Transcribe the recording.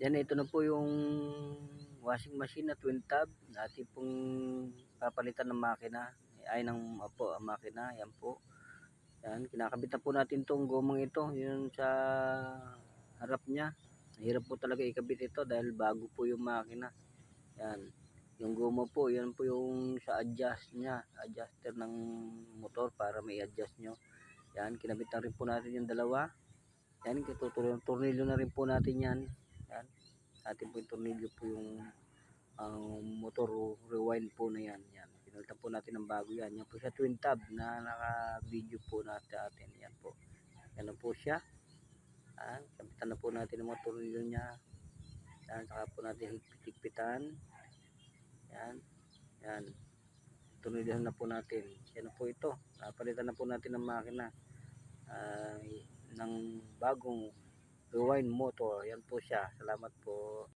Yan, ito na po yung washing machine na twin tab. Natin pong papalitan ng makina. Ay, ng makina. Yan po. Yan, kinakabit na po natin tong gomang ito. Yun sa harap niya. Hirap po talaga ikabit ito dahil bago po yung makina. Yan. Yung goma po, yan po yung sa adjust niya. Adjuster ng motor para may adjust nyo. Yan, kinabit na rin po natin yung dalawa. Yan, tornilyo na rin po natin yan. Yan. Atin po yung tornilyo po yung motor rewind po na yan. Yan. Pinalitan po natin ng bago yan. Yan po siya twin tab na naka-video po natin. Yan po. Yan na po siya. Yan. Kapitan na po natin ang mga tornilyo niya. Yan. Saka po natin higpitan. Yan. Yan. Tornilyo na po natin. Yan na po ito. Napalitan na po natin ng makina. Ng bagong rewind motor. Yan po siya. Salamat po.